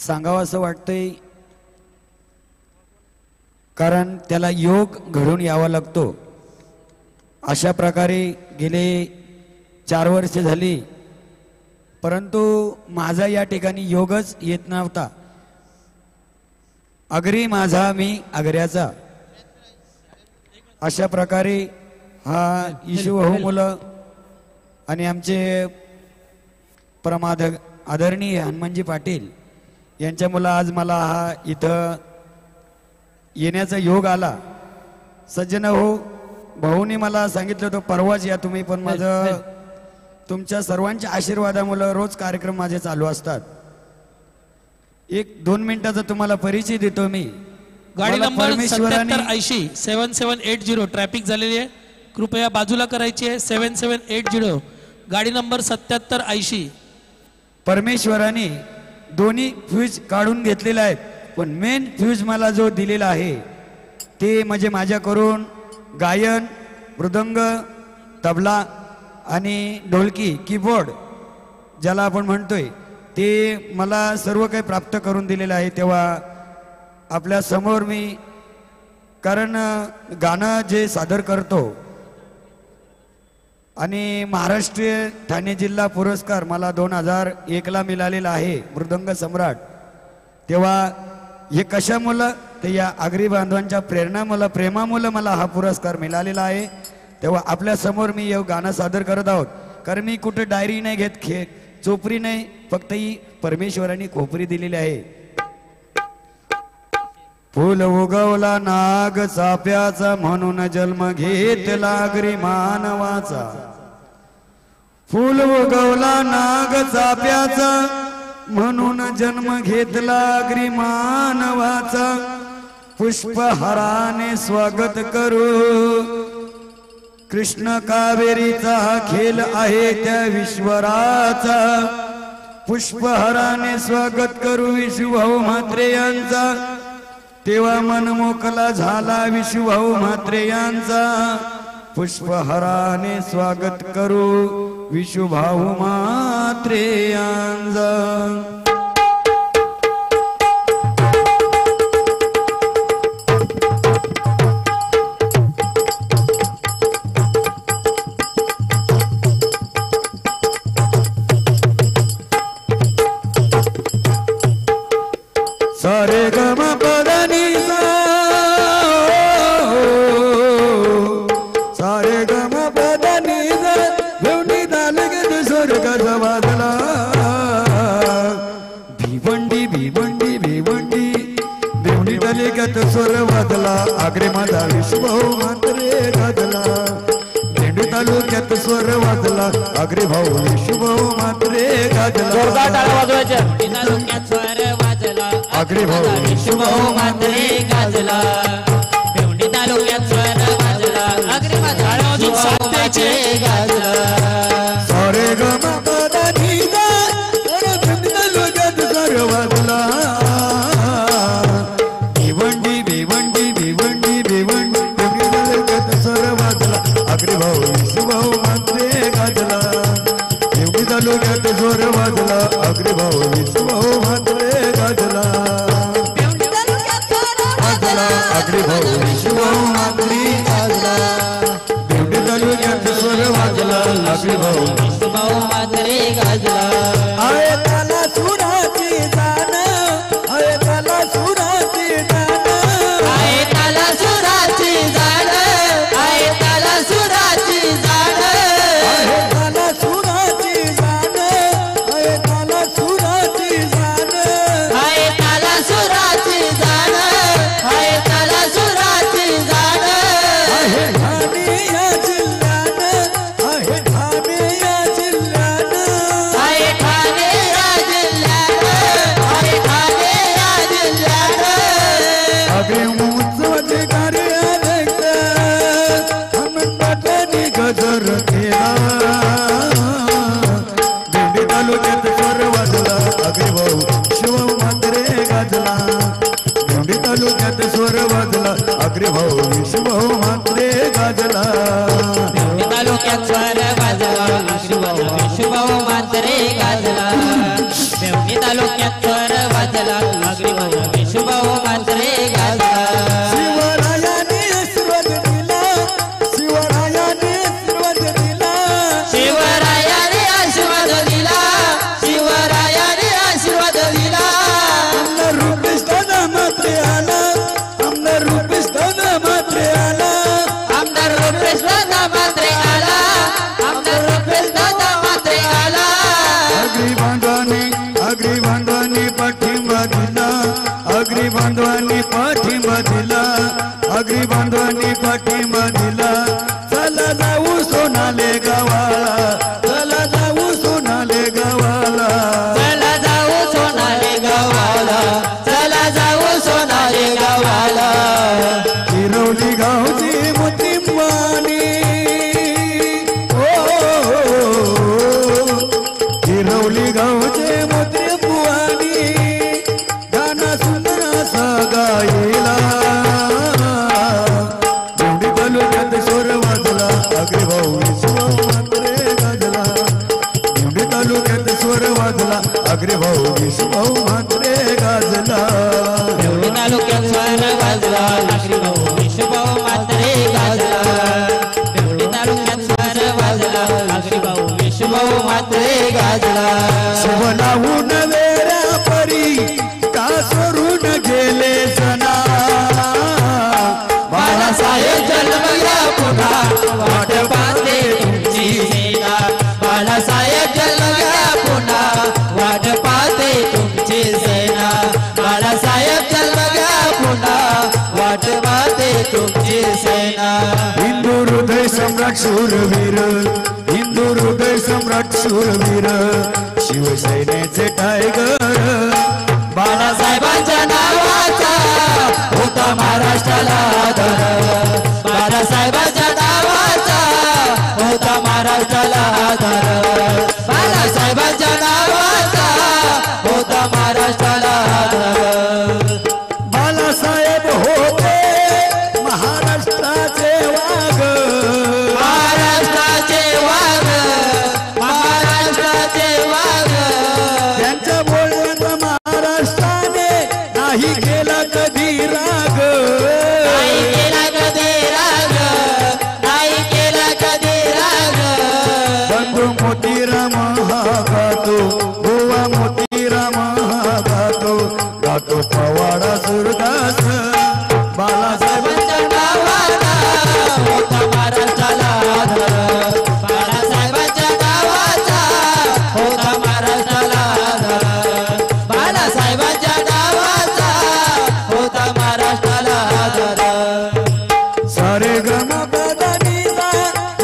सांगावं असं वाटतंय, कारण त्याला योग घडून यावा लागतो। अशा प्रकारे गेले 4 वर्ष झाली, परंतु माझा या ठिकाणी योगच येत नव्हता। अग्री माझा मी आग्र्याचा, अशा प्रकारे हा इशू भाऊ मुलं आणि आमचे प्रमाद आदरणीय हनुमानजी पाटील यांच्या मुलं आज मला हा इथं येण्याचा योग आला। सज्जन हो, भाऊनी मला सांगितलं होतं परवाच या तुम्ही, पण माझं तुमच्या सर्वांच्या आशीर्वादामुळे रोज कार्यक्रम माझे चालू असतात। 1-2 मिनिटाचा तुम्हाला परिचय देतो मी। गाडी नंबर 7780 7780 ट्रॅफिक झालेली आहे, कृपया बाजूला करायची आहे। 7780 गाडी नंबर 7780। परमेश्वराने दोन्ही फ्यूज काढून घेतलेले आहेत, पण मेन फ्यूज मला जो दिलेला आहे ते म्हणजे माझ्याकडून गायन, मृदंग, तबला आणि ढोलकी, कीबोर्ड ज्याला आपण म्हणतोय, ते मला सर्व काही प्राप्त करून दिलेलं आहे। तेव्हा आपल्या समोर मी, कारण गाणं जे सादर करतो आणि महाराष्ट्रीय ठाणे जिल्हा पुरस्कार मला 2001ला मिळालेला आहे, मृदंग सम्राट। तेव्हा हे कशामुळे, ते या आगरी बांधवांच्या प्रेमामुळे मला हा पुरस्कार मिळालेला आहे। तेव्हा आपल्या समोर मी हे गाणं सादर करत आहोत, कारण मी कुठे डायरी नाही घेत, चोपरी नाही, फक्त ही परमेश्वराने खोपरी दिलेली आहे। फूल उगवला नाग चाप्याचा, म्हणून जन्म घेतला आगरी मानवाचा। फूल उगवला नाग चाप्याचा, म्हणून जन्म घेतला आगरी मानवाचा। पुष्पहाराने स्वागत करू, कृष्ण कावेरीचा खेळ आहे त्या विश्वराचा। पुष्पहाराने स्वागत करू विशुभाऊ म्हात्रे यांचा, तेव्हा मन मोकला झाला विशुभाऊ म्हात्रे यांचा। पुष्पहाराने स्वागत करू विशुभाऊ म्हात्रे यांचा। सारे गम पदनी सा, सारे गम पदनी सा, भेवणी दालगत स्वर्गाचा वाजला। भिवंडी भिवंडी भिवंडी, भेवणी दालगत स्वर वाजला। आग्रे माझा विशुभाऊ म्हात्रे गाजला, भेंडी तालुक्यात स्वर वाजला। आग्रे भाऊ विशुभाऊ म्हात्रे गाजला। जोरदार टाळ्या वाजवायच्या। तालुक्यात स्वर वाजला, आग्रे भाऊ विशुभाऊ म्हात्रे गाजला। भेवंडी तालुक्यात स्वर वाजला, आग्रे माझा विशुभाऊ म्हात्रे गाजला। सारे गम पदनी सा, भेवणी तालुक्यात स्वर वाजला। भिवंडी भिवंडी भिवंडी भिवंडी, भेवणी तालुक्यात स्वर वाजला। आग्रे भाऊ विशुभाऊ म्हात्रे गाजला, भेवणी तालुक्यात स्वर वाजला। आग्रे भाऊ विशुभाऊ म्हात्रे गाजला, आग्रे भाऊ विशुभाऊ म्हात्रे गाजला। भेवणी तालुक्यात स्वर वाजला, आग्रे भाऊ विशुभाऊ म्हात्रे गाजला। आहे त्याला सुराची जाण, आहे त्याला सुराची जाण, आहे त्याला सुराची जाण, आहे त्याला सुराची जाण। आहे त्याला सुराची जाण, आहे त्याला सुराची जाण। अग्री माझा विशुभाऊ मात्रे गाजला शिवरायाने आशीर्वाद दिला शिवरायाने आशीर्वाद दिला शिवरायाने आशीर्वाद दिला शिवरायाने आशीर्वाद दिला आमदार रुपेश दादा मात्रे आला आमदार रुपेश दादा मात्रे आला आमदार रुपेश दादा मात्रे आला आमदार रुपेश दादा मात्रे आला अग्री बांधवांनी पाठिंबा दिला अग्री बांधवांनी पाठिंबा दिला अग्री बांधवांनी पाठिंबा दिला चला जाऊ सोनाले गावाला चला जाऊ सोनाले गावाला चला जाऊ सोनाले गावाला चला जाऊ सोनाले गावाला हिरवली गावची मोतींबानी हिरवली गावचे मोती बुवानी गाणं सुंदर असं गायला भेवडी तालुक्यात स्वर वाजला अग्री भाऊ विश्वाऊ मात्रे गाजला भेवडी तालुक्यात स्वर वाजला अग्री भाऊ विश्वाऊ मात्रे गाजला एवढे तालुक्यात स्वर वाजला अग्री भाऊ विशुभाऊ मात्रे गाजला एवढे तालुक्यात स्वर वाजला अग्री भाऊ विशुभाऊ मात्रे गाजला शिव लावून वेऱ्या परी का सोडून गेले सना बाळासाहेब जन्मला पुन्हा वाट पाहते तुमची सेना बाळासाहेब जन्मला पुन्हा वाट पाहते तुमची सेना बाळासाहेब जन्मला पुन्हा वाट पाहते तुमची सेना हिंदू हृदय सम्राट शूरवीर हिंदू हृदय सम्राट शूरवीर शिवसेनेचे टायगर बाळासाहेबांच्या नावाचा होता महाराष्ट्राला आधार बाळासाहेबांच्या नावाचा होता महाराष्ट्राला आधार बाळासाहेबांच्या नावाचा होता महाराष्ट्राला आधार बाळासाहेब होते महाराष्ट्राचे वाघ महाराष्ट्राचे वाघ महाराष्ट्राचे वाघ त्यांच्या बोलण्यात महाराष्ट्राने नाही केला कधी राग नाही केला कधी राग नाही केला कधी राग बंधू मोतीराम हा गातो गोवा मोतीराम हा गातो गातो पवाडा सुरदास बाळासाहेब बाळासाहेबांच्या नावाचा होता महाराष्ट्राला आधार बाळासाहेबांच्या नावाचा होता महाराष्ट्राला आधार बाळासाहेबांच्या नावाचा होता महाराष्ट्राला आधार सारे गम बदानीचा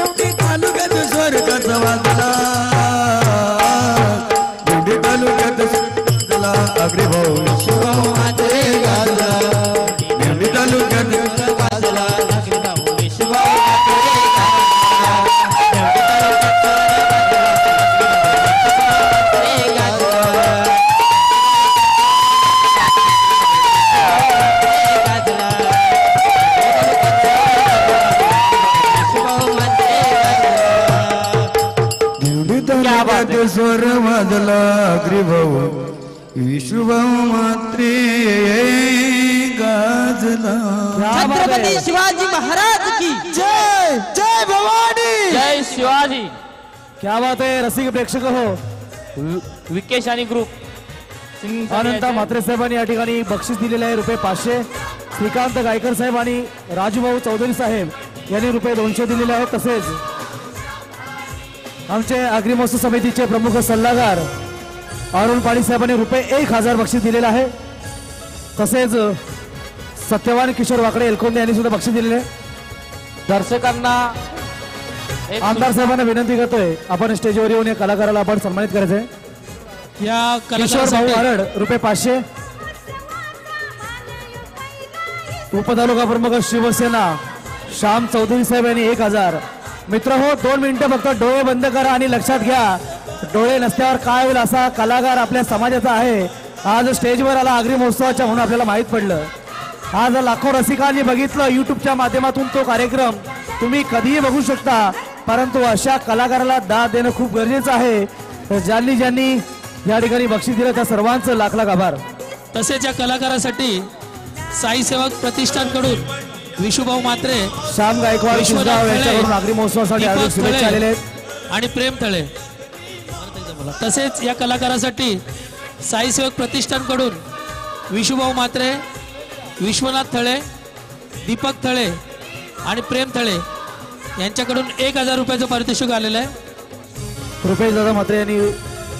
एवढी तालुक्यात स्वर्गाचा वाजला एवढी तालुक्यात स्वर्गाला अग्री भाऊ शिवाऊ मात्रे गाजला एवढी तालुक्यात गाजला अग्री भाऊ विश्वभाऊ मात्रे गाजला एवढे तालुक्यात एवढी तालुक्यात स्वर वाजला अग्री भाऊ विश्वभाऊ मात्रे गाजला छत्रपती शिवाजी महाराज की जय जय भवानी जय शिवाजी. क्या बात आहे रसिक प्रेक्षक हो. विकेश आणि ग्रुप अनंता म्हात्रे साहेबांनी या ठिकाणी बक्षीस दिलेले आहे ₹500. श्रीकांत गायकर साहेब आणि राजूभाऊ चौधरी साहेब यांनी ₹200 दिलेले आहेत. तसेच आमचे आगरी महोत्सव समितीचे प्रमुख सल्लागार अरुण पाणी साहेबांनी ₹1000 बक्षीस दिलेलं आहे. तसेच सत्यवान किशोर वाकडे एलकोंदे यांनी सुद्धा बक्षीस दिलेले आहे. दर्शकांना एक आमदार साहेबांना विनंती करतोय आपण स्टेजवर येऊन या कलाकाराला आपण सन्मानित करायचंय. या किशोर भाऊ कलाकारासाठी आरड ₹500. उपतालुका प्रमुख शिवसेना श्याम चौधरी साहेब यांनी 1000. मित्र हो 2 मिनिटं फक्त डोळे बंद करा आणि लक्षात घ्या डोळे नसल्यावर काय होईल असा कलाकार आपल्या समाजाचा आहे. आज स्टेजवर आला आगरी महोत्सवाच्या म्हणून आपल्याला माहीत पडलं. आज लाखो रसिकांनी बघितलं युट्यूबच्या माध्यमातून तो कार्यक्रम तुम्ही कधीही बघू शकता. परंतु अशा कलाकाराला दाद देणं खूप गरजेचं आहे. तर ज्यांनी ज्यांनी या ठिकाणी बक्षीस दिलं त्या सर्वांचं लाख लाख आभार. तसेच या कलाकारासाठी साई सेवक प्रतिष्ठानकडून विशुभाऊ मात्रे, श्याम गायकवाड विश्वनाथ शिसगाव थळे, यांच्याकडून नागरी महोत्सवासाठी हार्दिक दीपक शुभेच्छा थळे आलेल्या आहेत. आणि प्रेम थळे. तसेच या कलाकारासाठी साई सेवक प्रतिष्ठानकडून विशुभाऊ मात्रे, विश्वनाथ थळे, दीपक थळे आणि प्रेम थळे यांच्याकडून 1000 रुपयाचं पारितोषिक आलेलं आहे. रुपेश दादा म्हात्रे यांनी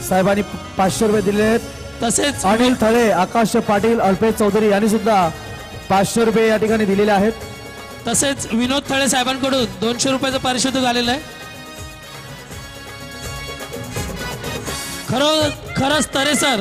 साहेबांनी 500 रुपये दिले आहेत. तसेच अनिल थळे, आकाश पाटील, अल्पेश चौधरी यांनी सुद्धा 500 रुपये या ठिकाणी दिलेले आहेत. तसेच विनोद थळे साहेबांकडून 200 रुपयाचं पारितोषिक आलेलं आहे. खरंच तरे सर